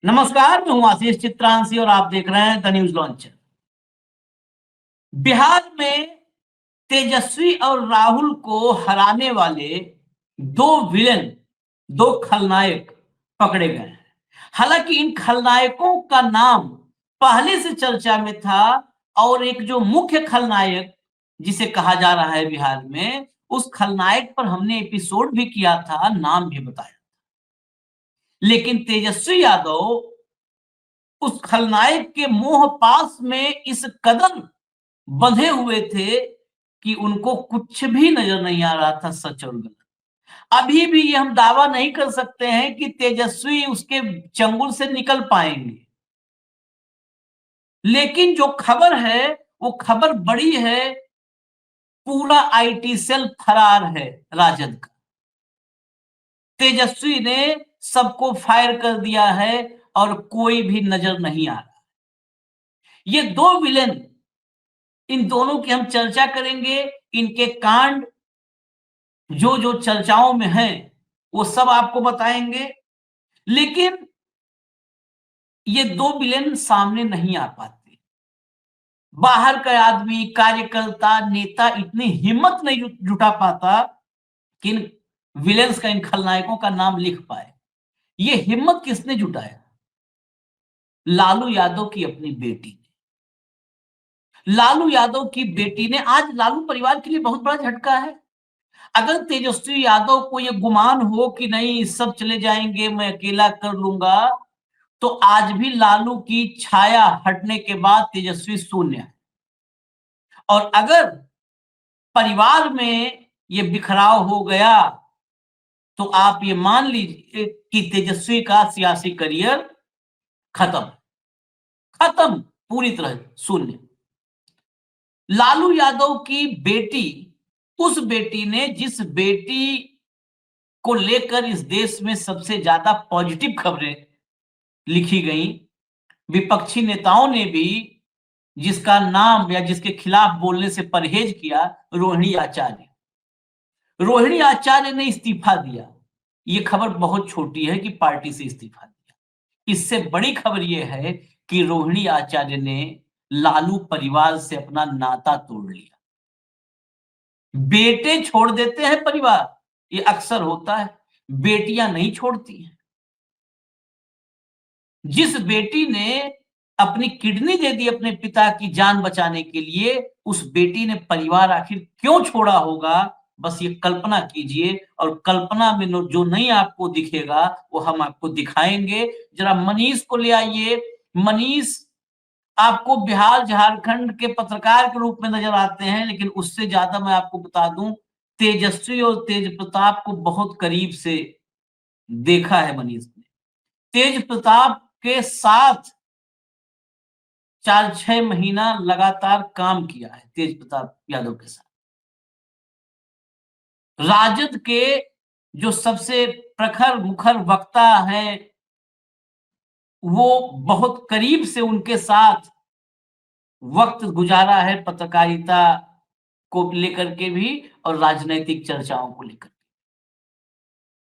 नमस्कार, मैं हूं आशीष चित्रांशी और आप देख रहे हैं द न्यूज लॉन्चर। बिहार में तेजस्वी और राहुल को हराने वाले दो विलेन, दो खलनायक पकड़े गए हैं। हालांकि इन खलनायकों का नाम पहले से चर्चा में था और एक जो मुख्य खलनायक जिसे कहा जा रहा है बिहार में, उस खलनायक पर हमने एपिसोड भी किया था, नाम भी बताया। लेकिन तेजस्वी यादव उस खलनायक के मोह पास में इस कदर बंधे हुए थे कि उनको कुछ भी नजर नहीं आ रहा था, सच और गलत। अभी भी ये हम दावा नहीं कर सकते हैं कि तेजस्वी उसके चंगुल से निकल पाएंगे, लेकिन जो खबर है वो खबर बड़ी है। पूरा आईटी सेल फरार है राजद का। तेजस्वी ने सबको फायर कर दिया है और कोई भी नजर नहीं आ रहा। ये दो विलेन, इन दोनों की हम चर्चा करेंगे। इनके कांड जो जो चर्चाओं में है वो सब आपको बताएंगे। लेकिन ये दो विलेन सामने नहीं आ पाते। बाहर का आदमी, कार्यकर्ता, नेता इतनी हिम्मत नहीं जुटा पाता कि इन विलेन्स का, इन खलनायकों का नाम लिख पाए। ये हिम्मत किसने जुटाया? लालू यादव की अपनी बेटी ने। लालू यादव की बेटी ने। आज लालू परिवार के लिए बहुत बड़ा झटका है। अगर तेजस्वी यादव को यह गुमान हो कि नहीं सब चले जाएंगे, मैं अकेला कर लूंगा, तो आज भी लालू की छाया हटने के बाद तेजस्वी शून्य है। और अगर परिवार में ये बिखराव हो गया तो आप ये मान लीजिए कि तेजस्वी का सियासी करियर खत्म, खत्म, पूरी तरह शून्य। लालू यादव की बेटी, उस बेटी ने जिस बेटी को लेकर इस देश में सबसे ज्यादा पॉजिटिव खबरें लिखी गई, विपक्षी नेताओं ने भी जिसका नाम या जिसके खिलाफ बोलने से परहेज किया, रोहिणी आचार्य। रोहिणी आचार्य ने इस्तीफा दिया। ये खबर बहुत छोटी है कि पार्टी से इस्तीफा दिया। इससे बड़ी खबर यह है कि रोहिणी आचार्य ने लालू परिवार से अपना नाता तोड़ लिया। बेटे छोड़ देते हैं परिवार, ये अक्सर होता है, बेटियां नहीं छोड़ती हैं। जिस बेटी ने अपनी किडनी दे दी अपने पिता की जान बचाने के लिए, उस बेटी ने परिवार आखिर क्यों छोड़ा होगा? बस ये कल्पना कीजिए, और कल्पना में जो नहीं आपको दिखेगा वो हम आपको दिखाएंगे। जरा मनीष को ले आइए। मनीष आपको बिहार झारखंड के पत्रकार के रूप में नजर आते हैं, लेकिन उससे ज्यादा मैं आपको बता दूं, तेजस्वी और तेज प्रताप को बहुत करीब से देखा है मनीष ने। तेज प्रताप के साथ 4-6 महीना लगातार काम किया है तेज प्रताप यादव के साथ। राजद के जो सबसे प्रखर मुखर वक्ता है, वो बहुत करीब से उनके साथ वक्त गुजारा है, पत्रकारिता को लेकर के भी और राजनीतिक चर्चाओं को लेकर।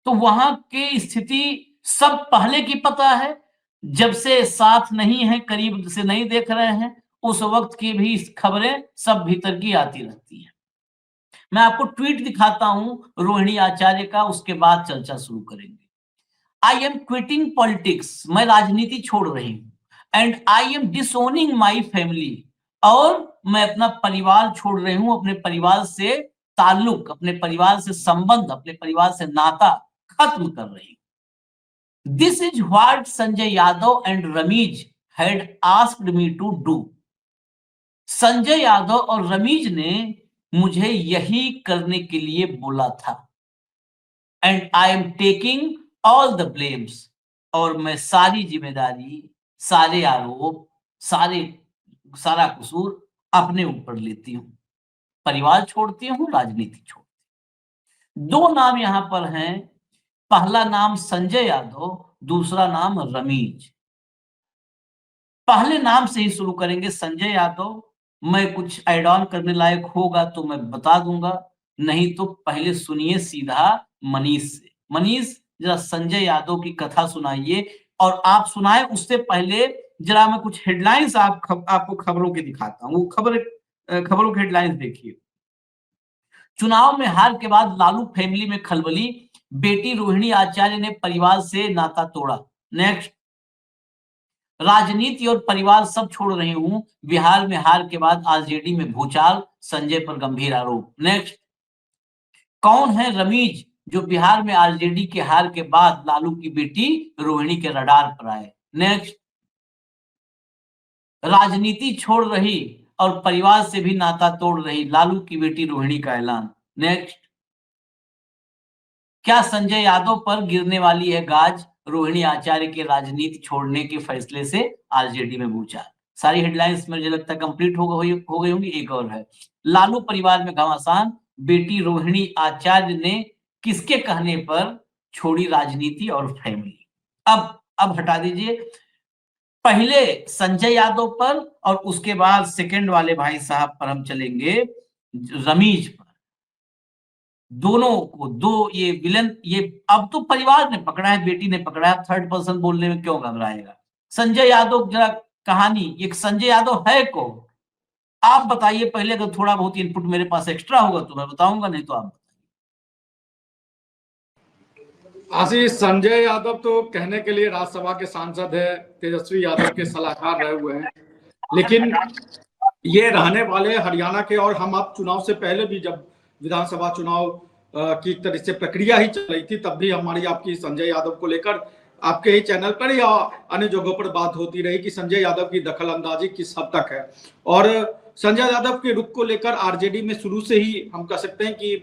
तो वहां की स्थिति सब पहले की पता है। जब से साथ नहीं है, करीब से नहीं देख रहे हैं, उस वक्त की भी खबरें सब भीतर की आती रहती हैं। मैं आपको ट्वीट दिखाता हूं रोहिणी आचार्य का, उसके बाद चर्चा शुरू करेंगे। आई एम क्विटिंग पॉलिटिक्स, मैं राजनीति छोड़ रही हूं। And I am disowning my family, और मैं अपना परिवार छोड़ रही हूं, अपने परिवार से ताल्लुक, अपने परिवार से संबंध, अपने परिवार से नाता खत्म कर रही हूं। This is what Sanjay Yadav and Rameez had asked me to do. Sanjay Yadav और रमीज ने मुझे यही करने के लिए बोला था। And I am taking all the blames, और मैं सारी जिम्मेदारी, सारे आरोप, सारा कसूर अपने ऊपर लेती हूं। परिवार छोड़ती हूं, राजनीति छोड़ती हूं। दो नाम यहां पर हैं। पहला नाम संजय यादव, दूसरा नाम रमीज। पहले नाम से ही शुरू करेंगे, संजय यादव। मैं कुछ ऐड ऑन करने लायक होगा तो मैं बता दूंगा, नहीं तो पहले सुनिए सीधा मनीष से। मनीष, जरा संजय यादव की कथा सुनाइए और आप सुनाए उससे पहले जरा मैं कुछ हेडलाइंस आपको खबरों के दिखाता हूँ। वो खबरों की हेडलाइंस देखिए। चुनाव में हार के बाद लालू फैमिली में खलबली, बेटी रोहिणी आचार्य ने परिवार से नाता तोड़ा। नेक्स्ट, राजनीति और परिवार सब छोड़ रही हूं, बिहार में हार के बाद आरजेडी में भूचाल, संजय पर गंभीर आरोप। नेक्स्ट, कौन है रमीज जो बिहार में आरजेडी के हार के बाद लालू की बेटी रोहिणी के रडार पर आए। नेक्स्ट, राजनीति छोड़ रही और परिवार से भी नाता तोड़ रही लालू की बेटी रोहिणी का ऐलान। नेक्स्ट, क्या संजय यादव पर गिरने वाली है गाज, रोहिणी आचार्य के राजनीति छोड़ने के फैसले से आरजेडी में भूचाल। सारी हेडलाइंस मुझे लगता है कंप्लीट हो गई होंगी। एक और है, लालू परिवार में घमासान, बेटी रोहिणी आचार्य ने किसके कहने पर छोड़ी राजनीति और फैमिली। अब हटा दीजिए, पहले संजय यादव पर और उसके बाद सेकंड वाले भाई साहब पर हम चलेंगे, रमीज पर। दोनों को दो ये विलन, ये अब तो परिवार ने पकड़ा है, बेटी ने पकड़ा है, थर्ड पर्सन बोलने में क्यों घबराएगा। संजय यादव, जरा कहानी, एक संजय यादव है कौन, आप बताइए पहले। अगर थोड़ा बहुत इनपुट मेरे पास एक्स्ट्रा होगा तो मैं बताऊंगा, नहीं तो आप। आशीष, संजय यादव तो कहने के लिए राज्यसभा के सांसद है, तेजस्वी यादव के सलाहकार रहे हुए हैं, लेकिन ये रहने वाले हरियाणा के। और हम आप चुनाव से पहले भी, जब विधानसभा चुनाव की तरह से प्रक्रिया ही चल रही थी, तब भी हमारी आपकी संजय यादव को लेकर आपके ही चैनल पर या अन्य जगहों पर बात होती रही कि संजय यादव की दखल अंदाजी किस हद तक है। और संजय यादव के रुख को लेकर आरजेडी में शुरू से ही हम कह सकते हैं कि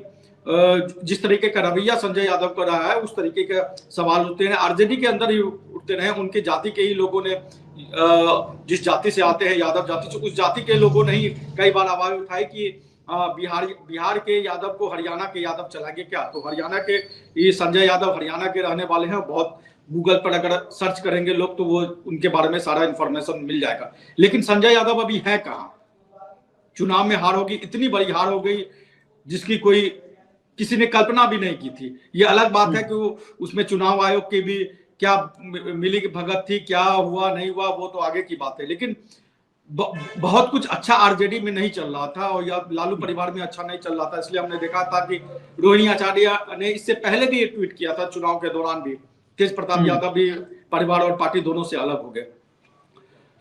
जिस तरीके का रवैया संजय यादव का रहा है, उस तरीके के सवाल उठते हैं, आरजेडी के अंदर ही उठते रहे। उनके जाति के ही लोगों ने, जिस जाति से आते हैं, यादव जाति से, उस जाति के लोगों ने ही कई बार आवाज उठाई कि बिहार के यादव को हरियाणा के यादव चलाएंगे क्या। तो हरियाणा के ये संजय यादव हरियाणा के रहने वाले हैं। बहुत गूगल पर अगर सर्च करेंगे लोग तो वो उनके बारे में सारा इंफॉर्मेशन मिल जाएगा। लेकिन संजय यादव अभी है कहाँ। चुनाव में हार होगी, इतनी बड़ी हार हो गई जिसकी कोई किसी ने कल्पना भी नहीं की थी। ये अलग बात है कि उसमें चुनाव आयोग की भी क्या मिली भगत थी, क्या हुआ नहीं हुआ वो तो आगे की बात है। लेकिन बहुत कुछ अच्छा आरजेडी में नहीं चल रहा था और या लालू परिवार में अच्छा नहीं चल रहा था। इसलिए हमने देखा था कि रोहिणी आचार्य ने इससे पहले भी एक ट्वीट किया था, चुनाव के दौरान भी तेज प्रताप यादव भी परिवार और पार्टी दोनों से अलग हो गए।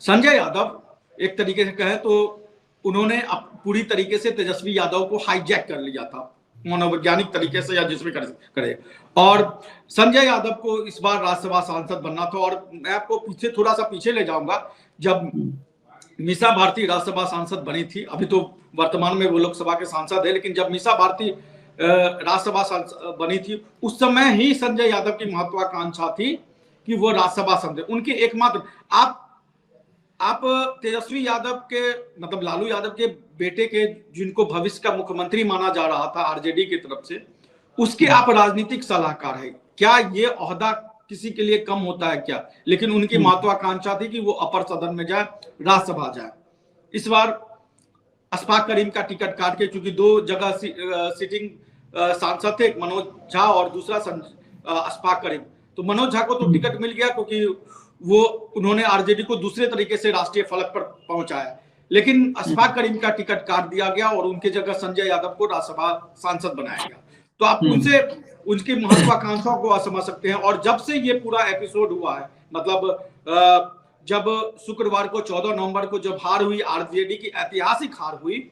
संजय यादव एक तरीके से कहे तो उन्होंने पूरी तरीके से तेजस्वी यादव को हाईजैक कर लिया था, मनोवैज्ञानिक तरीके से या जिसमें करे। और संजय यादव को इस बार राज्यसभा सांसद बनना था। और मैं आपको थोड़ा सा पीछे ले जाऊंगा, जब मीसा भारती राज्यसभा सांसद बनी थी, अभी तो वर्तमान में वो लोकसभा के सांसद है, लेकिन जब मीसा भारती राज्यसभा सांसद बनी थी उस समय ही संजय यादव की महत्वाकांक्षा थी कि वो राज्यसभा सांसद, उनके एकमात्र। आप तेजस्वी यादव के, मतलब लालू यादव के बेटे के, जिनको भविष्य का मुख्यमंत्री माना जा रहा था आरजेडी की तरफ से, उसके आप राजनीतिक सलाहकार है। क्या ये ओहदा किसी के लिए कम होता है क्या। लेकिन उनकी महत्वाकांक्षा थी कि वो अपर सदन में जाए, राज्यसभा जाए। इस बार अशफाक करीम का टिकट काट के, चूंकि दो जगह सिटिंग सांसद थे, मनोज झा और दूसरा अशफाक करीम, तो मनोज झा को तो टिकट मिल गया क्योंकि वो उन्होंने आरजेडी को दूसरे तरीके से राष्ट्रीय फलक पर पहुंचाया। लेकिन अशफाक करीम का टिकट काट दिया गया और उनके जगह संजय यादव को राज्यसभा सांसद बनाया गया। तो आप उनसे उनकी महत्वाकांक्षाओं को समझ सकते हैं। और जब से ये पूरा एपिसोड हुआ है, मतलब जब शुक्रवार को 14 नवंबर को जब हार हुई, आरजेडी की ऐतिहासिक हार हुई,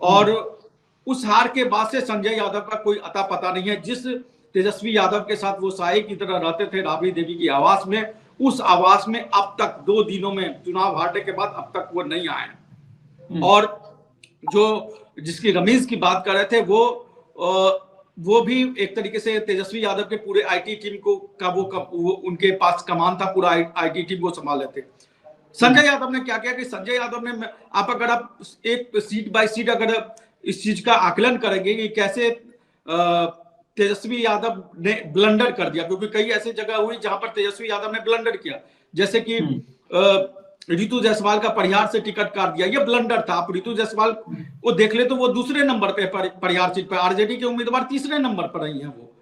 और उस हार के बाद से संजय यादव का कोई अता पता नहीं है। जिस तेजस्वी यादव के साथ वो साई की तरह रहते थे राबड़ी देवी की आवास में, उस आवास में अब तक 2 दिनों में, चुनाव हारने के बाद अब तक वो नहीं आए। और जो जिसकी रमीज की बात कर रहे थे, वो भी एक तरीके से तेजस्वी यादव के पूरे आईटी टीम वो उनके पास कमान था, पूरा आईटी टीम को संभाल लेते। संजय यादव ने क्या किया कि संजय यादव ने, अगर आप एक सीट बाय सीट अगर इस चीज का आकलन करेंगे कि कैसे तेजस्वी यादव ने ब्लंडर कर दिया, क्योंकि कई ऐसी जगह हुई जहां पर तेजस्वी यादव ने ब्लंडर किया, जैसे कि रितु जायसवाल का परिहार से टिकट काट दिया, ये ब्लंडर था। आप रितु जायसवाल को देख ले तो वो दूसरे नंबर पे परिहार सीट पे, आरजेडी के उम्मीदवार तीसरे नंबर पर रही हैं वो।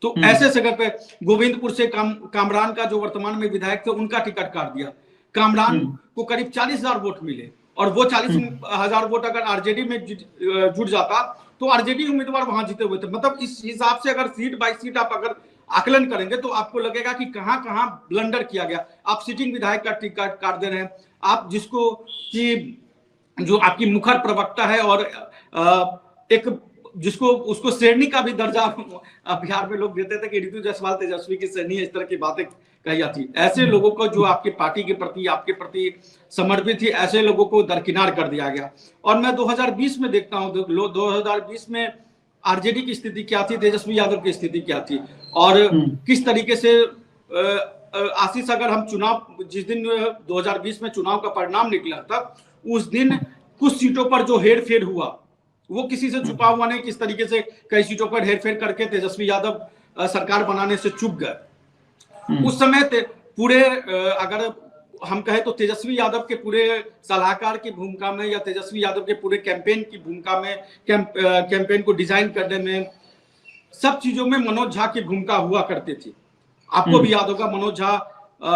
तो ऐसे जगह पे गोविंदपुर से कामरान का जो वर्तमान में विधायक थे उनका टिकट काट दिया। कामरान को करीब 40,000 वोट मिले और वो 40,000 वोट अगर आरजेडी में जुड़ जाता तो आरजेडी उम्मीदवार वहां जीते हुए थे। मतलब इस हिसाब से अगर सीट बाय सीट आप अगर आकलन करेंगे तो आपको लगेगा कि कहां कहां ब्लंडर किया गया। आप सिटिंग विधायक का टिकट काट दे रहे हैं, आप जिसको कि जो आपकी मुखर प्रवक्ता है और एक जिसको उसको श्रेणी का भी दर्जा बिहार में लोग देते थे कि ऋतु जायसवाल तेजस्वी की श्रेणी है, इस तरह की बातें कही जाती। ऐसे लोगों को जो आपकी पार्टी के प्रति आपके प्रति समर्पित थी, ऐसे लोगों को दरकिनार कर दिया गया। और मैं 2020 में देखता हूं 2020 में आरजेडी की स्थिति क्या थी, तेजस्वी यादव की स्थिति क्या थी और किस तरीके से आशीष अगर हम चुनाव जिस दिन 2020 में चुनाव का परिणाम निकला था उस दिन कुछ सीटों पर जो हेरफेर हुआ वो किसी से छुपा हुआ नहीं, किस तरीके से कई सीटों पर हेरफेर करके तेजस्वी यादव सरकार बनाने से चूक गए। उस समय पूरे अगर हम कहें तो तेजस्वी यादव के पूरे सलाहकार की भूमिका में या तेजस्वी यादव के पूरे कैंपेन की भूमिका में कैंपेन को डिजाइन करने में सब चीजों में मनोज झा की भूमिका हुआ करती थी। आपको भी याद होगा मनोज झा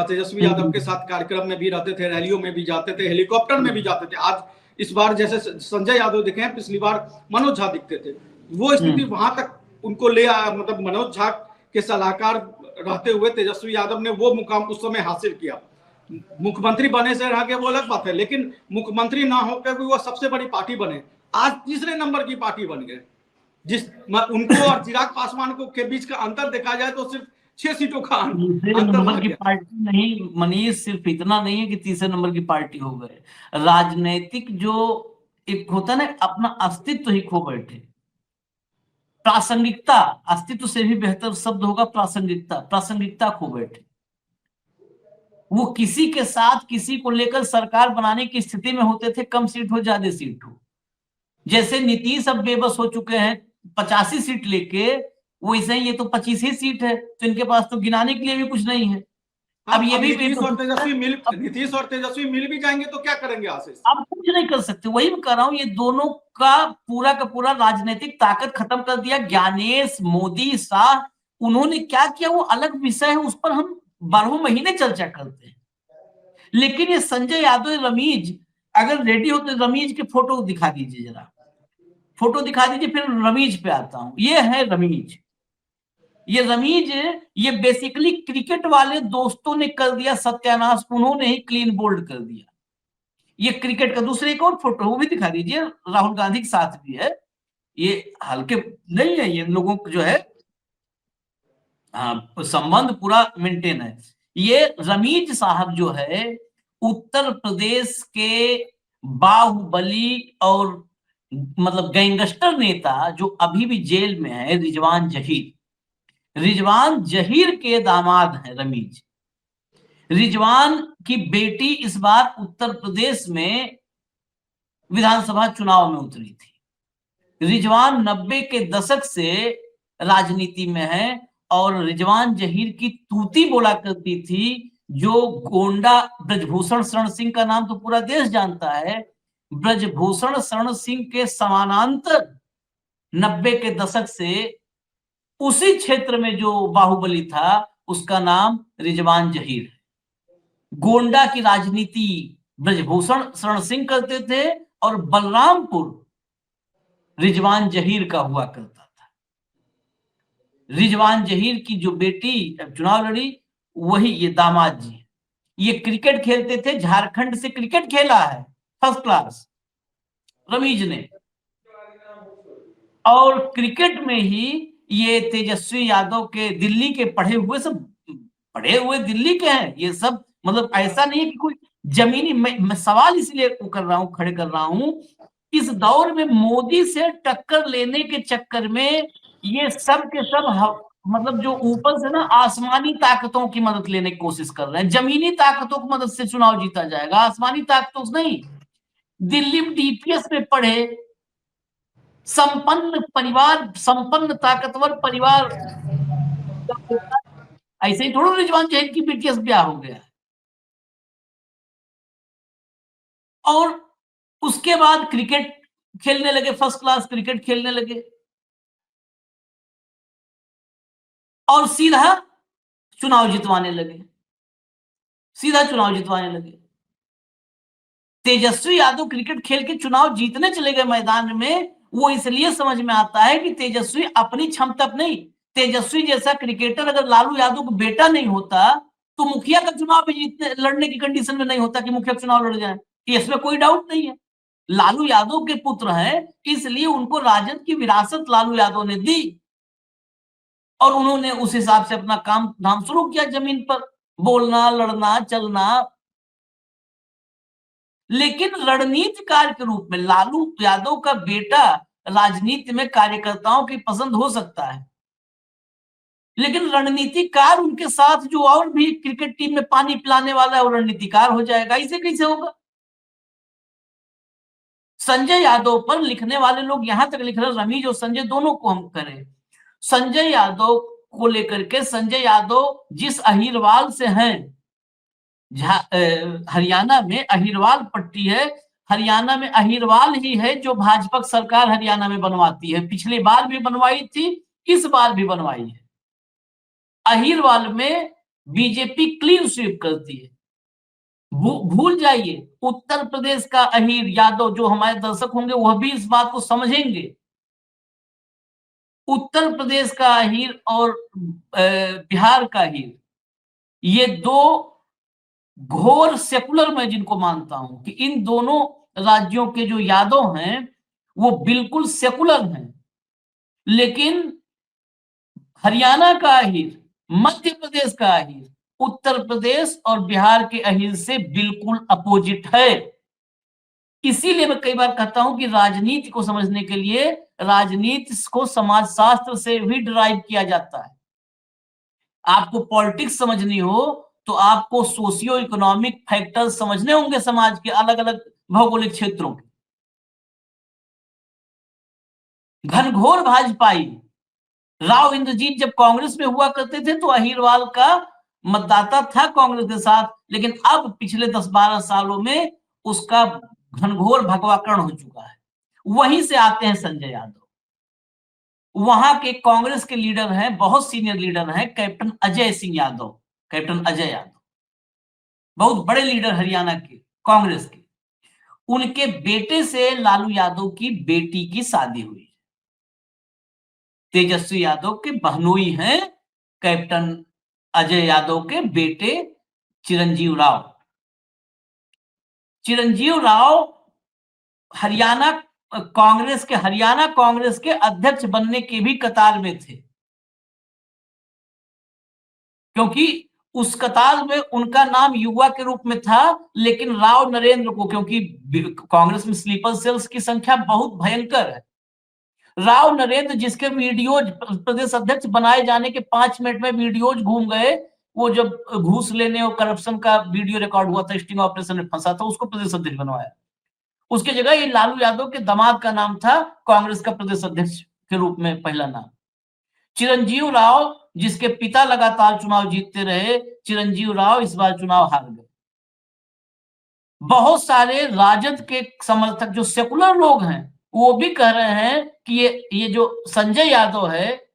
तेजस्वी यादव के साथ कार्यक्रम में भी रहते थे, रैलियों में भी जाते थे, हेलीकॉप्टर में भी जाते थे। आज इस बार जैसे संजय यादव दिखे हैं, पिछली बार मनोज झा दिखते थे। वो स्थिति वहां तक उनको ले आया, मतलब मनोज झा के सलाहकार रहते हुए तेजस्वी यादव ने वो मुकाम उस समय हासिल किया। मुख्यमंत्री बने से रह गए वो अलग बात है, लेकिन मुख्यमंत्री ना होकर भी वो सबसे बड़ी पार्टी बने, आज तीसरे नंबर की पार्टी बन गए। जिस उनको और चिराग पासवान को के बीच का अंतर देखा जाए तो सिर्फ 6 सीटों का अंतर नंबर की पार्टी नहीं मनीष, सिर्फ इतना नहीं है कि तीसरे नंबर की पार्टी हो गए, राजनीतिक जो एक होता ना अपना अस्तित्व ही खो बैठे। प्रासंगिकता, अस्तित्व से भी बेहतर शब्द होगा प्रासंगिकता, प्रासंगिकता खो बैठे। वो किसी के साथ किसी को लेकर सरकार बनाने की स्थिति में होते थे, कम सीट हो ज्यादा सीट हो। जैसे नीतीश अब बेबस हो चुके हैं 85 सीट लेके, वैसे ही ये तो 25 ही सीट है, तो इनके पास तो गिनाने के लिए भी कुछ नहीं है। अब ये भी नीतीश और तेजस्वी मिल भी जाएंगे तो क्या करेंगे आशीष? अब कुछ नहीं कर सकते। वही मैं कह रहा हूं, ये दोनों का पूरा राजनीतिक ताकत खत्म कर दिया। ज्ञानेश, मोदी, शाह, उन्होंने क्या किया वो अलग विषय है, उस पर हम 12 महीने चर्चा करते हैं। लेकिन ये संजय यादव, रमीज अगर रेडी हो तो रमीज के फोटो दिखा दीजिए, जरा फोटो दिखा दीजिए, फिर रमीज पे आता हूं। ये है रमीज, ये रमीज, ये बेसिकली क्रिकेट वाले दोस्तों ने कर दिया सत्यानाश, उन्होंने ही क्लीन बोल्ड कर दिया। ये क्रिकेट का दूसरे एक और फोटो वो भी दिखा दीजिए, राहुल गांधी के साथ भी है। ये हल्के नहीं है, ये लोगों को जो है संबंध पूरा मेंटेन है। ये रमीज साहब जो है उत्तर प्रदेश के बाहुबली और मतलब गैंगस्टर नेता जो अभी भी जेल में है, रिजवान जहीर। रिजवान जहीर के दामाद हैं रमीज। रिजवान की बेटी इस बार उत्तर प्रदेश में विधानसभा चुनाव में उतरी थी। रिजवान 90 के दशक से राजनीति में है और रिजवान जहीर की तूती बोला करती थी, जो गोंडा ब्रजभूषण शरण सिंह का नाम तो पूरा देश जानता है। ब्रजभूषण शरण सिंह के समानांतर 90 के दशक से उसी क्षेत्र में जो बाहुबली था उसका नाम रिजवान जहीर है। गोंडा की राजनीति ब्रजभूषण शरण सिंह करते थे और बलरामपुर रिजवान जहीर का हुआ करता था। रिजवान जहीर की जो बेटी चुनाव लड़ी वही ये दामाद जी। ये क्रिकेट खेलते थे, झारखंड से क्रिकेट खेला है फर्स्ट क्लास रमीज ने, और क्रिकेट में ही ये तेजस्वी यादव के दिल्ली के पढ़े हुए दिल्ली के हैं ये सब। मतलब ऐसा नहीं है कि कोई जमीनी, मैं सवाल इसलिए खड़े कर रहा हूं, इस दौर में मोदी से टक्कर लेने के चक्कर में ये सब के सब मतलब जो ऊपर से ना आसमानी ताकतों की मदद लेने की कोशिश कर रहे हैं। जमीनी ताकतों की मदद से चुनाव जीता जाएगा, आसमानी ताकतों से नहीं। दिल्ली में डीपीएस में पढ़े संपन्न परिवार, संपन्न ताकतवर परिवार, ऐसे ही थोड़ा रिजवान जहीर की बीटीएस ब्याह हो गया। और उसके बाद क्रिकेट खेलने लगे, फर्स्ट क्लास क्रिकेट खेलने लगे। और सीधा चुनाव जितवाने लगे, सीधा चुनाव जितवाने लगे। तेजस्वी यादव क्रिकेट खेल के चुनाव जीतने चले गए मैदान में, वो इसलिए समझ में आता है कि तेजस्वी अपनी क्षमता नहीं, तेजस्वी जैसा क्रिकेटर अगर लालू यादव को बेटा नहीं होता तो मुखिया का चुनाव भी जीतने लड़ने की कंडीशन में नहीं होता कि मुखिया चुनाव लड़ जाए, इसमें कोई डाउट नहीं है। लालू यादव के पुत्र हैं, इसलिए उनको राजद की विरासत लालू यादव ने दी और उन्होंने उस हिसाब से अपना काम धाम शुरू किया, जमीन पर बोलना, लड़ना, चलना। लेकिन रणनीतिकार के रूप में लालू यादव का बेटा राजनीति में कार्यकर्ताओं की पसंद हो सकता है, लेकिन रणनीतिकार उनके साथ जो और भी क्रिकेट टीम में पानी पिलाने वाला है वो रणनीतिकार हो जाएगा, इसे कैसे होगा? संजय यादव पर लिखने वाले लोग यहां तक लिख रहे हैं, रमीज और संजय दोनों को हम करें, संजय यादव को लेकर के, संजय यादव जिस अहिरवाल से हैं, हरियाणा में अहिरवाल पट्टी है, हरियाणा में अहिरवाल ही है जो भाजपा सरकार हरियाणा में बनवाती है, पिछली बार भी बनवाई थी, इस बार भी बनवाई है। अहिरवाल में बीजेपी क्लीन स्वीप करती है। भूल जाइए, उत्तर प्रदेश का अहिर यादव, जो हमारे दर्शक होंगे वह भी इस बात को समझेंगे, उत्तर प्रदेश का अहिर और बिहार का अहिर, ये दो घोर सेकुलर मैं जिनको मानता हूं कि इन दोनों राज्यों के जो यादव हैं वो बिल्कुल सेकुलर हैं, लेकिन हरियाणा का अहिर, मध्य प्रदेश का अहिर, उत्तर प्रदेश और बिहार के अहिर से बिल्कुल अपोजिट है। इसीलिए मैं कई बार कहता हूं कि राजनीति को समझने के लिए राजनीति को समाजशास्त्र से भी डिराइव किया जाता है। आपको पॉलिटिक्स समझनी हो तो आपको सोशियो इकोनॉमिक फैक्टर्स समझने होंगे समाज के अलग अलग भौगोलिक क्षेत्रों के। घनघोर भाजपाई राव इंद्रजीत जब कांग्रेस में हुआ करते थे तो अहिरवाल का मतदाता था कांग्रेस के साथ, लेकिन अब पिछले 10-12 सालों में उसका घनघोर भगवाकरण हो चुका है। वहीं से आते हैं संजय यादव, वहां के कांग्रेस के लीडर हैं, बहुत सीनियर लीडर हैं, कैप्टन अजय सिंह यादव, कैप्टन अजय यादव बहुत बड़े लीडर हरियाणा के कांग्रेस के, उनके बेटे से लालू यादव की बेटी की शादी हुई। तेजस्वी यादव के बहनोई हैं कैप्टन अजय यादव के बेटे चिरंजीव राव। चिरंजीव राव हरियाणा कांग्रेस के अध्यक्ष बनने के भी कतार में थे, क्योंकि उस कतार में उनका नाम युवा के रूप में था, लेकिन राव नरेंद्र को, क्योंकि कांग्रेस में स्लीपर सेल्स की संख्या बहुत भयंकर है, राव नरेंद्र जिसके वीडियोज प्रदेश अध्यक्ष बनाए जाने के 5 मिनट में वीडियोज घूम गए, वो जब घूस लेने और करप्शन का वीडियो रिकॉर्ड हुआ था, स्टिंग ऑपरेशन में फंसा था, उसको प्रदेश अध्यक्ष बनवाया। उसकी जगह ये लालू यादव के दामाद का नाम था कांग्रेस का प्रदेश अध्यक्ष के रूप में पहला नाम। चिरंजीव राव जिसके पिता लगातार चुनाव जीतते रहे, चिरंजीव राव इस बार चुनाव हार गए। बहुत सारे राजद के समर्थक जो सेकुलर लोग हैं वो भी कह रहे हैं कि ये जो संजय यादव है,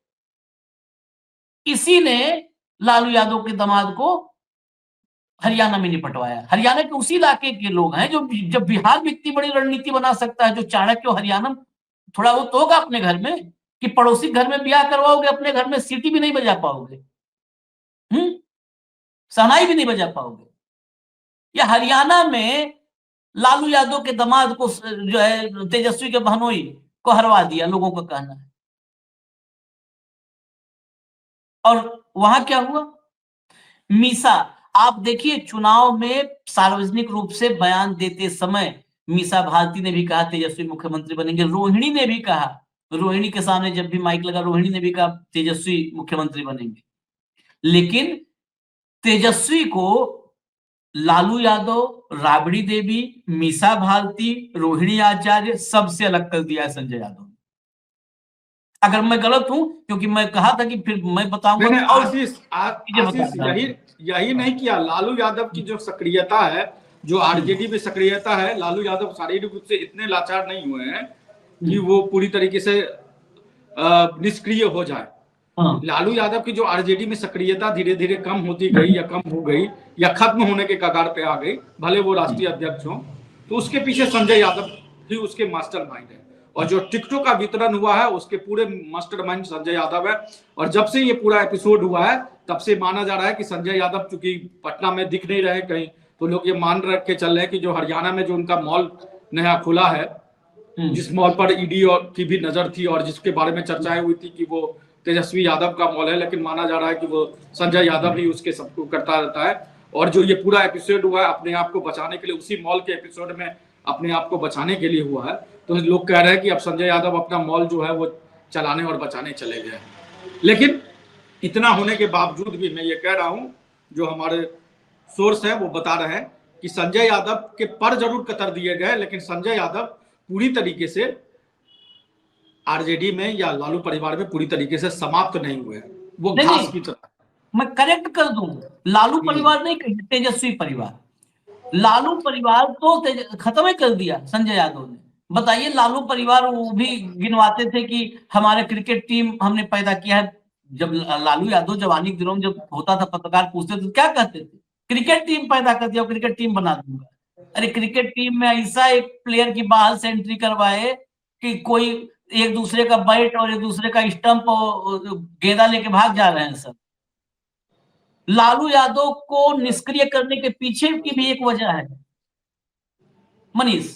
इसी ने लालू यादव के दामाद को हरियाणा में निपटवाया। हरियाणा के उसी इलाके के लोग हैं जो, जब बिहार में इतनी बड़ी रणनीति बना सकता है, जो चाणक्य हरियाणा थोड़ा वो तो होगा अपने घर में, कि पड़ोसी घर में ब्याह करवाओगे, अपने घर में सीटी भी नहीं बजा पाओगे, शहनाई भी नहीं बजा पाओगे। या हरियाणा में लालू यादव के दामाद को जो है तेजस्वी के बहनोई को हरवा दिया, लोगों का कहना है। और वहां क्या हुआ? मीसा, आप देखिए चुनाव में सार्वजनिक रूप से बयान देते समय मीसा भारती ने भी कहा तेजस्वी मुख्यमंत्री बनेंगे, रोहिणी ने भी कहा, रोहिणी के सामने जब भी माइक लगा रोहिणी ने भी कहा तेजस्वी मुख्यमंत्री बनेंगे। लेकिन तेजस्वी को लालू यादव, राबड़ी देवी, मीसा भारती, रोहिणी आचार्य सबसे अलग कर दिया है संजय यादव। अगर मैं गलत हूं, क्योंकि मैं कहा था कि फिर मैं बताऊंगा। आशीष यही नहीं किया, लालू यादव की जो सक्रियता है, जो आरजेडी में सक्रियता है, लालू यादव शारीरिक रूप से इतने लाचार नहीं हुए हैं कि वो पूरी तरीके से निष्क्रिय हो जाए। हाँ। लालू यादव की जो आरजेडी में सक्रियता धीरे धीरे कम होती गई या कम हो गई या खत्म होने के कगार पे आ गई, भले वो राष्ट्रीय अध्यक्ष हो, तो उसके पीछे संजय यादव ही उसके मास्टरमाइंड है। और जो टिकटों का वितरण हुआ है उसके पूरे मास्टरमाइंड संजय यादव है। और जब से ये पूरा एपिसोड हुआ है तब से माना जा रहा है कि संजय यादव चूंकि पटना में दिख नहीं रहे कहीं, तो लोग ये मान रख के चल रहे हैं कि जो हरियाणा में जो उनका मॉल नया खुला है, जिस मॉल पर ईडी की भी नजर थी और जिसके बारे में चर्चाएं हुई थी कि वो तेजस्वी यादव का मॉल है, लेकिन माना जा रहा है कि वो संजय यादव ही उसके सबको करता रहता है। और जो ये पूरा एपिसोड हुआ है अपने आप को बचाने के लिए, उसी मॉल के एपिसोड में अपने आप को बचाने के लिए हुआ है। तो लोग कह रहे हैं कि अब संजय यादव अपना मॉल जो है वो चलाने और बचाने चले गए। लेकिन इतना होने के बावजूद भी मैं ये कह रहा हूं, जो हमारे सोर्स है वो बता रहे हैं कि संजय यादव के पर जरूर कतर दिए गए, लेकिन संजय यादव पूरी तरीके से आरजेडी में या लालू परिवार में पूरी तरीके से समाप्त नहीं हुए हैं, वो घास की तरह। मैं करेक्ट कर दूं, लालू परिवार नहीं, तेजस्वी परिवार। लालू परिवार तो खत्म ही कर दिया संजय यादव ने। बताइए, लालू परिवार वो भी गिनवाते थे कि हमारे क्रिकेट टीम हमने पैदा किया है। जब लालू यादव जवानी के दिनों में जब होता था, पत्रकार पूछते थे क्या कहते थे, क्रिकेट टीम पैदा कर दिया, क्रिकेट टीम बना दूंगा। अरे क्रिकेट टीम में ऐसा एक प्लेयर की बाहर से एंट्री करवाए कि कोई एक दूसरे का बैट और एक दूसरे का स्टंप और गेंदा लेके भाग जा रहे हैं सब। लालू यादव को निष्क्रिय करने के पीछे की भी एक वजह है मनीष,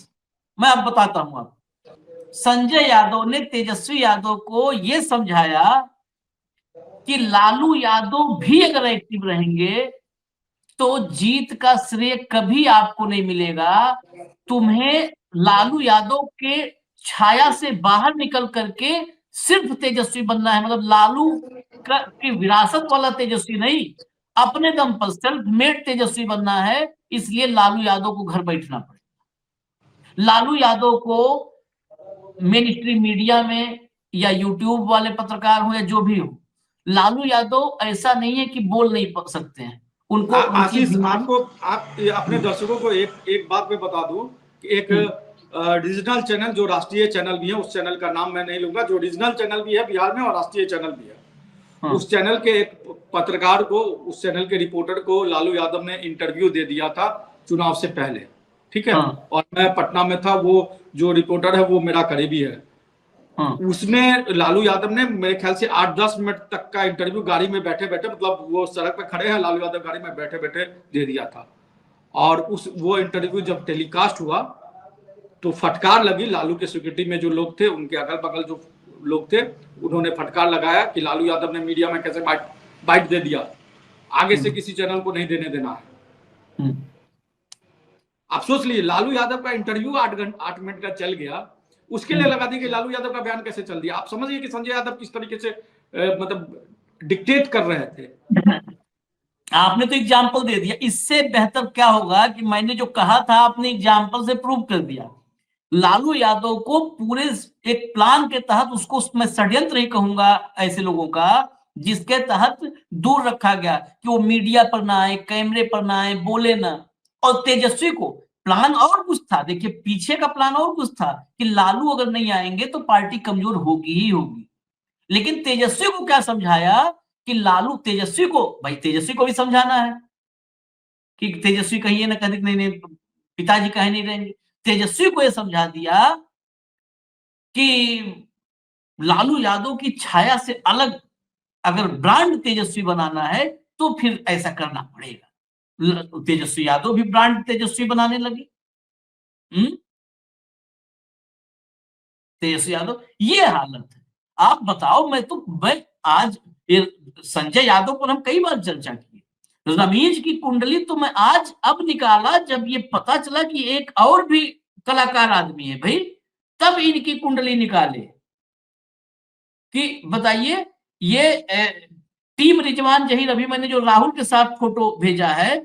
मैं अब बताता हूं आपको। संजय यादव ने तेजस्वी यादव को यह समझाया कि लालू यादव भी अगर एक्टिव रहेंगे तो जीत का श्रेय कभी आपको नहीं मिलेगा। तुम्हें लालू यादव के छाया से बाहर निकल करके सिर्फ तेजस्वी बनना है, मतलब लालू की विरासत वाला तेजस्वी नहीं, अपने दम पर सेल्फ मेड तेजस्वी बनना है। इसलिए लालू यादव को घर बैठना पड़ेगा। लालू यादव को मेन स्ट्रीम मीडिया में या यूट्यूब वाले पत्रकार हो या जो भी हो, लालू यादव ऐसा नहीं है कि बोल नहीं सकते हैं। उनको आशीष, आपको आप अपने दर्शकों को एक बात मैं बता दूं कि एक रीजनल चैनल जो राष्ट्रीय चैनल भी है, उस चैनल का नाम मैं नहीं लूंगा, जो रीजनल चैनल भी है बिहार में और राष्ट्रीय चैनल भी है, हाँ। उस चैनल के एक पत्रकार को, उस चैनल के रिपोर्टर को लालू यादव ने इंटरव्यू दे दिया था चुनाव से पहले, ठीक है, हाँ। और मैं पटना में था, वो जो रिपोर्टर है वो मेरा करीबी है, हाँ। उसने लालू यादव ने मेरे ख्याल से 8-10 मिनट तक का इंटरव्यू गाड़ी में बैठे बैठे, मतलब वो सड़क पे खड़े हैं, लालू यादव गाड़ी में बैठे बैठे दे दिया था। और वो इंटरव्यू जब टेलीकास्ट हुआ तो फटकार लगी, लालू के सिक्योरिटी में जो लोग थे, उनके अगल बगल जो लोग थे, उन्होंने फटकार लगाया कि लालू यादव ने मीडिया में कैसे बाइट दे दिया, आगे से किसी चैनल को नहीं देने देना है। आप सोच लीजिए, लालू यादव का इंटरव्यू 8 मिनट का चल गया, उसके लिए लगा दी कि लालू यादव का बयान कैसे चल दिया। आप समझिए कि संजय यादव किस तरीके से मतलब डिक्टेट कर रहे थे। आपने तो एग्जाम्पल दे दिया, इससे बेहतर क्या होगा कि मैंने जो कहा था आपने एग्जाम्पल से प्रूव कर दिया। लालू यादव को पूरे एक प्लान के तहत, उसको मैं षड्यंत्र ही कहूंगा ऐसे लोगों का, जिसके तहत दूर रखा गया कि वो मीडिया पर ना आए, कैमरे पर ना आए, बोले ना। और तेजस्वी को प्लान और कुछ था, देखिए पीछे का प्लान और कुछ था कि लालू अगर नहीं आएंगे तो पार्टी कमजोर होगी ही होगी। लेकिन तेजस्वी को क्या समझाया कि लालू, तेजस्वी को, भाई तेजस्वी को भी समझाना है कि तेजस्वी कहिए ना कहीं नहीं, पिताजी कहीं नहीं रहेंगे। तेजस्वी को यह समझा दिया कि लालू यादव की छाया से अलग अगर ब्रांड तेजस्वी बनाना है तो फिर ऐसा करना पड़ेगा। तेजस्वी यादव भी ब्रांड तेजस्वी बनाने लगे। तेजस्वी यादव, ये हालत है। आप बताओ, मैं आज संजय यादव पर हम कई बार चर्चा की, रमीज की कुंडली तो मैं आज अब निकाला जब ये पता चला कि एक और भी कलाकार आदमी है भाई, तब इनकी कुंडली निकाले कि बताइए ये टीम रिजवान जहीर, अभी मैंने जो राहुल के साथ फोटो भेजा है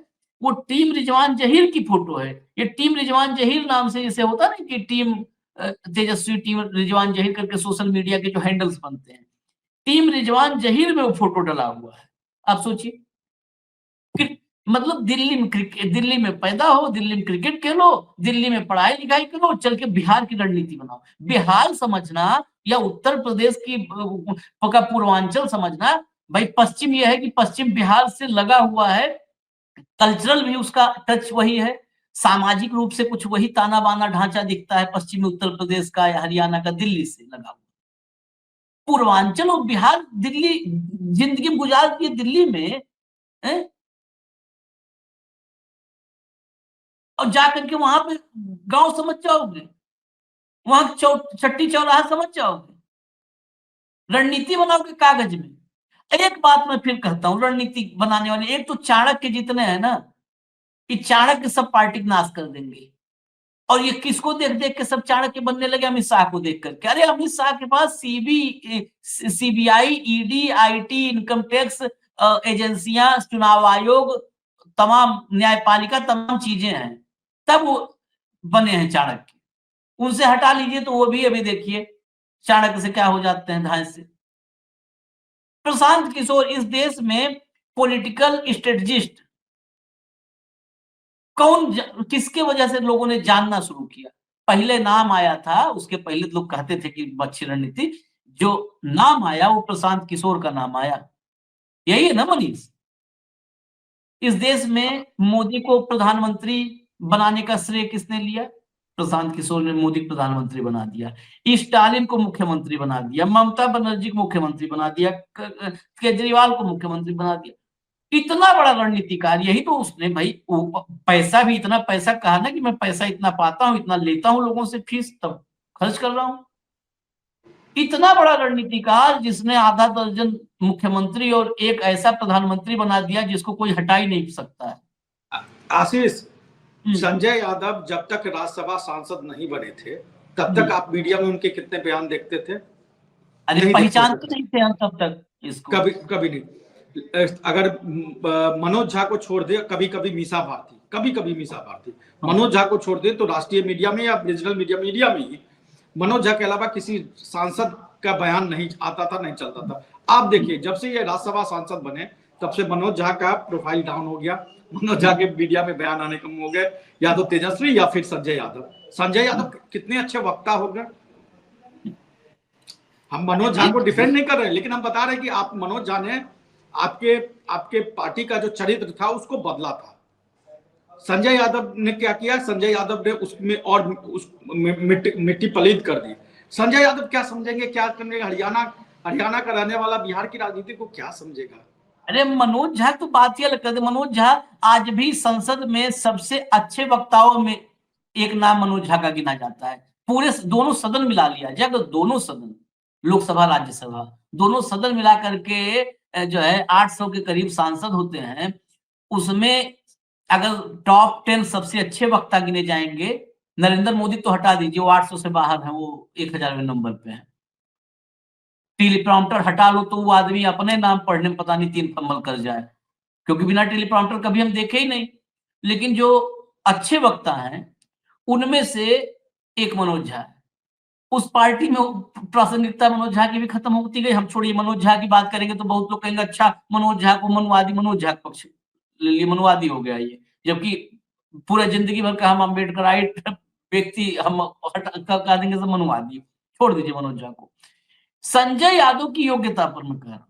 वो टीम रिजवान जहीर की फोटो है। ये टीम रिजवान जहीर नाम से जैसे होता ना कि टीम तेजस्वी, टीम रिजवान जहीर करके सोशल मीडिया के जो हैंडल्स बनते हैं, टीम रिजवान जहीर में वो फोटो डला हुआ है। आप सोचिए, मतलब दिल्ली में पैदा हो, दिल्ली में क्रिकेट खेलो, दिल्ली में पढ़ाई लिखाई करो, चल के बिहार की रणनीति बनाओ। बिहार समझना या उत्तर प्रदेश की का पूर्वांचल समझना। भाई पश्चिम ये है कि पश्चिम बिहार से लगा हुआ है, कल्चरल भी उसका टच वही है, सामाजिक रूप से कुछ वही ताना बाना ढांचा दिखता है पश्चिमी उत्तर प्रदेश का या हरियाणा का, दिल्ली से लगा हुआ। पूर्वांचल और बिहार, दिल्ली जिंदगी गुजार दी दिल्ली में है? और जाकर के वहां पे गांव समझ जाओगे, वहां चट्टी चौराहा समझ जाओगे, रणनीति बनाओगे कागज में। एक बात मैं फिर कहता हूं, रणनीति बनाने वाले एक तो चाणक्य जितने हैं ना, कि चाणक्य सब पार्टी का नाश कर देंगे। और ये किसको देख देख के सब चाणक्य बनने लगे? अमित शाह को देख करके। अरे अमित शाह के पास CBI, ED, IT, income tax एजेंसियां, चुनाव आयोग, तमाम न्यायपालिका, तमाम चीजें हैं, तब वो बने हैं चाणक्य। उनसे हटा लीजिए तो वो भी अभी देखिए चाणक्य से क्या हो जाते हैं, धांस से। प्रशांत किशोर इस देश में पॉलिटिकल स्ट्रेटजिस्ट कौन, किसके वजह से लोगों ने जानना शुरू किया? पहले नाम आया था, उसके पहले लोग कहते थे कि अच्छी रणनीति, जो नाम आया वो प्रशांत किशोर का नाम आया। यही है ना मनीष? इस देश में मोदी को प्रधानमंत्री बनाने का श्रेय किसने लिया? प्रशांत किशोर ने मोदी प्रधानमंत्री बना दिया, स्टालिन को मुख्यमंत्री बना दिया, ममता बनर्जी को मुख्यमंत्री बना दिया, केजरीवाल को मुख्यमंत्री बना दिया। इतना बड़ा रणनीतिकार, यही तो उसने भाई पैसा भी, इतना पैसा कहा ना कि मैं पैसा इतना पाता हूं, इतना लेता हूं लोगों से फीस, तब खर्च कर रहा हूं। इतना बड़ा रणनीतिकार जिसने आधा दर्जन मुख्यमंत्री और एक ऐसा प्रधानमंत्री बना दिया जिसको कोई हटा ही नहीं सकता है। आशीष, संजय यादव जब तक राज्यसभा सांसद नहीं बने थे तब तक आप मीडिया में उनके कितने बयान देखते थे? अरे पहचानते नहीं थे हम तब तक इसको, कभी नहीं। अगर मनोज झा को छोड़ दे, कभी कभी मीसा भारती, मनोज झा को छोड़ दे तो राष्ट्रीय मीडिया में या रीजनल मीडिया में ही मनोज झा के अलावा किसी सांसद का बयान नहीं आता था, नहीं चलता था। आप देखिए जब से ये राज्यसभा सांसद बने तब से मनोज झा का प्रोफाइल डाउन हो गया, मनोज झा के मीडिया में बयान आने कम हो गए, या तो तेजस्वी या फिर संजय यादव कितने अच्छे वक्ता हो गए। हम मनोज झा को डिफेंड नहीं कर रहे, लेकिन हम बता रहे कि आप मनोज झा ने आपके पार्टी का जो चरित्र था उसको बदला था। संजय यादव ने क्या किया? संजय यादव ने उसमें और मिट्टी पलीद कर दी। संजय यादव क्या समझेंगे, क्या करेंगे? हरियाणा का रहने वाला बिहार की राजनीति को क्या समझेगा? अरे मनोज झा तो बात यह लगता है, मनोज झा आज भी संसद में सबसे अच्छे वक्ताओं में एक नाम मनोज झा का गिना जाता है। पूरे दोनों सदन मिला लिया जाए, दोनों सदन, लोकसभा राज्यसभा, दोनों सदन मिला करके जो है 800 के करीब सांसद होते हैं, उसमें अगर टॉप 10 सबसे अच्छे वक्ता गिने जाएंगे, नरेंद्र मोदी तो हटा दीजिए, वो 800 से बाहर है, वो 1000वें नंबर पे है। टेलीप्रॉम्प्टर हटा लो तो वो आदमी अपने नाम पढ़ने में पता नहीं 3 फंबल कर जाए, क्योंकि बिना टेलीप्रॉम्प्टर कभी हम देखे ही नहीं। लेकिन जो अच्छे वक्ता हैं उनमें से एक मनोज झा है। उस पार्टी में प्रासंगिकता मनोज झा की भी खत्म होती गई। हम छोड़िए, मनोज झा की बात करेंगे तो बहुत लोग कहेंगे अच्छा मनोज झा को मनुवादी, मनोज झा पक्ष मनुवादी हो गया ये, जबकि पूरा जिंदगी भर का हम अम्बेडकराइट व्यक्ति हम हटा देंगे सब मनुवादी। छोड़ दीजिए मनोज झा को। संजय यादव की योग्यता पर मैं कह रहा हूं,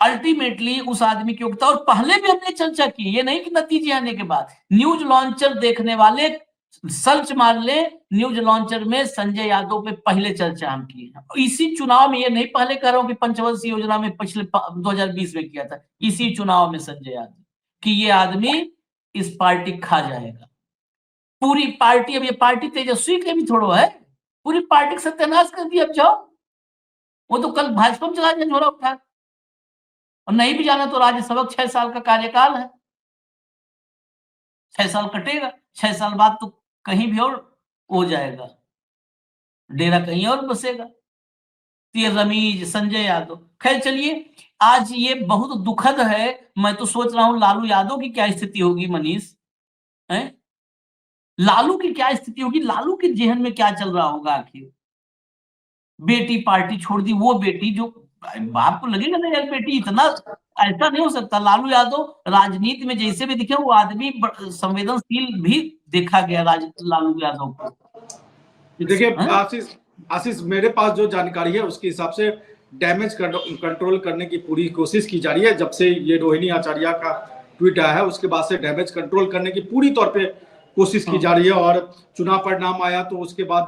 अल्टीमेटली उस आदमी की योग्यता, और पहले भी हमने चर्चा की, ये नहीं कि नतीजे आने के बाद। न्यूज लॉन्चर देखने वाले सर्च मार ले, न्यूज लॉन्चर में संजय यादव पे पहले चर्चा हम की है। इसी चुनाव में, ये नहीं पहले कह रहा हूं कि पंचवर्षीय योजना में पिछले 2020 में किया था, इसी चुनाव में संजय यादव कि ये आदमी इस पार्टी खा जाएगा। पूरी पार्टी, अब ये पार्टी तेजस्वी के भी थोड़ा है, पूरी पार्टी का सत्यानाश कर दिया। अब जाओ, वो तो कल भाजपा में चला जाए झोला उठा, और नहीं भी जाना तो राज्यसभा 6 साल का कार्यकाल है, 6 साल कटेगा, 6 साल बाद तो कहीं भी और हो जाएगा, डेरा कहीं और बसेगा। ये रमीज संजय यादव। खैर चलिए, आज ये बहुत दुखद है। मैं तो सोच रहा हूं लालू यादव की क्या स्थिति होगी मनीष, है? लालू की क्या स्थिति होगी, लालू के जेहन में क्या चल रहा होगा आखिर। बेटी पार्टी छोड़ दी, वो बेटी जो बाप को लगेगा ना यार, बेटी इतना, ऐसा नहीं हो सकता। लालू यादव राजनीति में जैसे भी दिखे, वो आदमी संवेदनशील भी देखा गया लालू यादव को। देखिए आशीष, आशीष, मेरे पास जो जानकारी है उसके हिसाब से डैमेज कंट्रोल करने की पूरी कोशिश की जा रही है। जब से ये रोहिणी आचार्य का ट्वीट आया है उसके बाद से डैमेज कंट्रोल करने की पूरी तौर पे कोशिश की जा रही है। और चुनाव परिणाम आया तो उसके बाद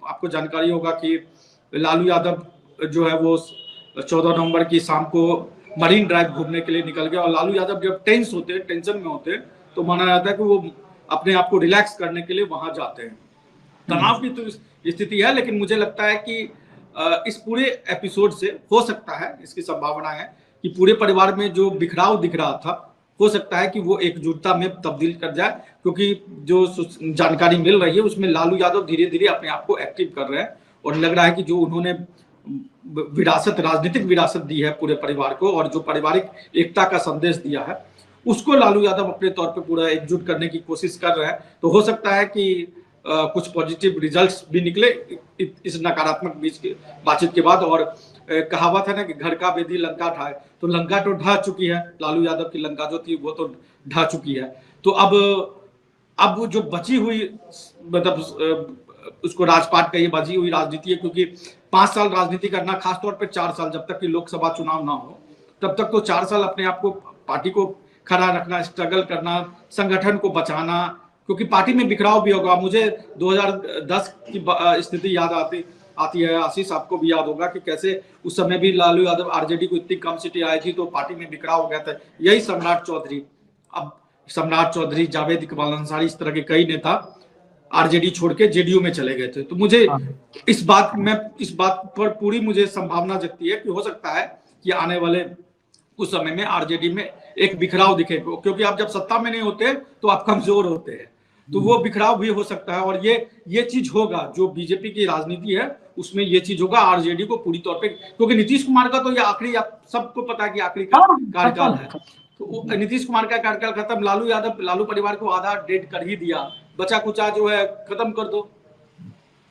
आपको जानकारी होगा कि लालू यादव जो है वो 14 नवंबर की शाम को मरीन ड्राइव घूमने के लिए निकल गया। और लालू यादव जब टेंशन में होते तो माना जाता है कि वो अपने आप को रिलैक्स करने के लिए वहां जाते हैं। तनाव की तो स्थिति है, लेकिन मुझे लगता है कि इस पूरे एपिसोड से हो सकता है, इसकी संभावना है कि पूरे परिवार में जो बिखराव दिख रहा था हो सकता है कि वो एकजुटता में तब्दील कर जाए, क्योंकि जो जानकारी मिल रही है उसमें लालू यादव धीरे धीरे अपने आप को एक्टिव कर रहे हैं। और लग रहा है कि जो उन्होंने राजनीतिक विरासत दी है पूरे परिवार को और जो पारिवारिक एकता का संदेश दिया है उसको लालू यादव अपने तौर पे पूरा एकजुट करने की कोशिश कर रहे हैं। तो हो सकता है कि कुछ पॉजिटिव रिजल्ट्स भी निकले इस नकारात्मक बीच की बातचीत के बाद। और कहावत है ना कि घर का बेदी लंका ढाए, तो लंका तो ढा चुकी है, लालू यादव की लंका जो थी वो तो ढा चुकी है। तो अब जो बची हुई मतलब उसको राजपाट का ये बची हुई राजनीति है, क्योंकि 5 साल राजनीति करना, खासतौर पर 4 साल, जब तक कि लोकसभा चुनाव ना हो तब तक तो 4 साल अपने आप को, पार्टी को खड़ा रखना, स्ट्रगल करना, संगठन को बचाना, क्योंकि पार्टी में बिखराव भी होगा। मुझे 2010 की स्थिति याद आती है, आशीष आपको भी याद होगा कि कैसे उस समय भी लालू यादव आरजेडी को इतनी कम सीटें आई थी तो पार्टी में बिखराव हो गया था। यही सम्राट चौधरी, अब सम्राट चौधरी, जावेद इकबाल अंसारी, इस तरह के कई नेता आरजेडी छोड़ के जेडीयू में चले गए थे। तो मुझे इस बात पर पूरी मुझे संभावना जगती है कि हो सकता है कि आने वाले उस समय में आरजेडी में एक बिखराव दिखे, क्योंकि आप जब सत्ता में नहीं होते तो आप कमजोर होते हैं, तो वो बिखराव भी हो सकता है। और ये चीज होगा, जो बीजेपी की राजनीति है उसमें ये चीज होगा आरजेडी को पूरी तौर पे, क्योंकि नीतीश कुमार का तो ये आखिरी, आप सबको पता है कि आखिरी कार्यकाल है। तो नीतीश कुमार का कार्यकाल खत्म, लालू परिवार को आधा डेड कर ही दिया, बचा कुचा जो है खत्म कर दो,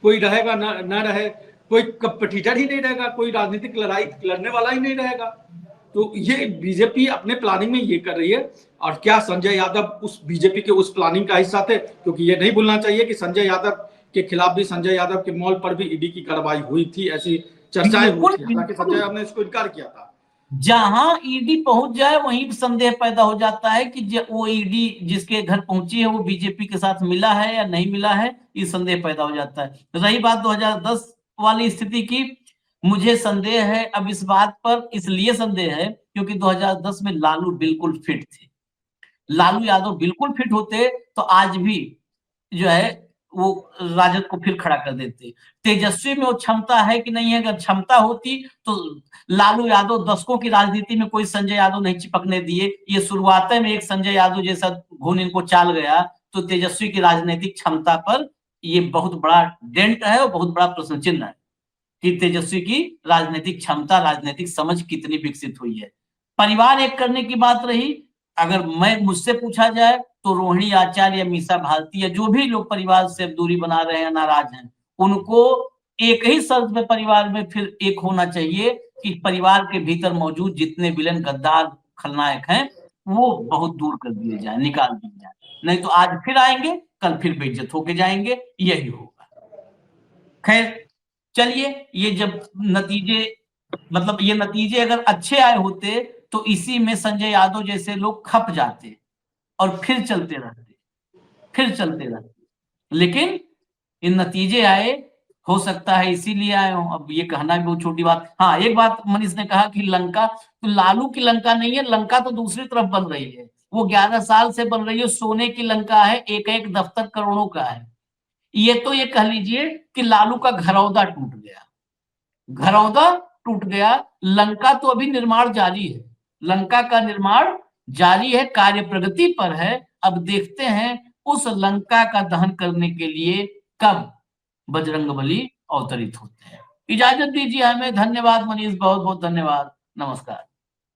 कोई रहेगा न रहे, कोई कंपटीटर ही नहीं रहेगा, कोई राजनीतिक लड़ाई लड़ने वाला ही नहीं रहेगा। तो ये बीजेपी अपने प्लानिंग में ये कर रही है। और क्या संजय यादव उस बीजेपी के उस प्लानिंग का हिस्सा थे? क्योंकि ये नहीं भूलना चाहिए कि संजय यादव के खिलाफ भी, संजय यादव के मॉल पर भी ईडी की कार्रवाई हुई थी, ऐसी चर्चाएं हुई थी, हालांकि संजय यादव ने इसको इनकार किया था। जहां ईडी पहुंच जाए वहीं संदेह पैदा हो जाता है कि वो ईडी जिसके घर पहुंची है वो बीजेपी के साथ मिला है या नहीं मिला है, ये संदेह पैदा हो जाता है। रही बात 2010 वाली स्थिति की, मुझे संदेह है अब इस बात पर, इसलिए संदेह है क्योंकि 2010 में लालू बिल्कुल फिट थे। लालू यादव बिल्कुल फिट होते तो आज भी जो है वो राजद को फिर खड़ा कर देते। तेजस्वी में वो क्षमता है कि नहीं है? अगर क्षमता होती तो लालू यादव दशकों की राजनीति में कोई संजय यादव नहीं चिपकने दिए। ये शुरुआत में एक संजय यादव जैसा घून इनको चाल गया तो तेजस्वी की राजनीतिक क्षमता पर ये बहुत बड़ा डेंट है और बहुत बड़ा प्रश्न चिन्ह है कि तेजस्वी की राजनीतिक क्षमता, राजनीतिक समझ कितनी विकसित हुई है। परिवार एक करने की बात रही, अगर मुझसे पूछा जाए तो रोहिणी आचार्य या मीसा भारती या जो भी लोग परिवार से दूरी बना रहे हैं, नाराज हैं, उनको एक ही शर्त में परिवार में फिर एक होना चाहिए कि परिवार के भीतर मौजूद जितने विलन, गद्दार, खलनायक हैं वो बहुत दूर कर दिए जाए, निकाल दिए जाए, नहीं तो आज फिर आएंगे, कल फिर बेइज्जत होके जाएंगे, यही होगा। खैर चलिए, ये जब नतीजे, मतलब ये नतीजे अगर अच्छे आए होते तो इसी में संजय यादव जैसे लोग खप जाते और फिर चलते रहते, लेकिन इन नतीजे आए, हो सकता है इसीलिए आए हो। अब ये कहना भी बहुत छोटी बात। हाँ, एक बात मनीष ने कहा कि लंका, तो लालू की लंका नहीं है, लंका तो दूसरी तरफ बन रही है, वो 11 साल से बन रही है, सोने की लंका है, एक एक दफ्तर करोड़ों का है। ये तो ये कह लीजिए कि लालू का घरौदा टूट गया, घरौदा टूट गया, लंका तो अभी निर्माण जारी है, लंका का निर्माण जारी है, कार्य प्रगति पर है। अब देखते हैं उस लंका का दहन करने के लिए कब बजरंगबली अवतरित होते हैं। इजाजत दीजिए हमें। धन्यवाद मनीष, बहुत बहुत धन्यवाद। नमस्कार।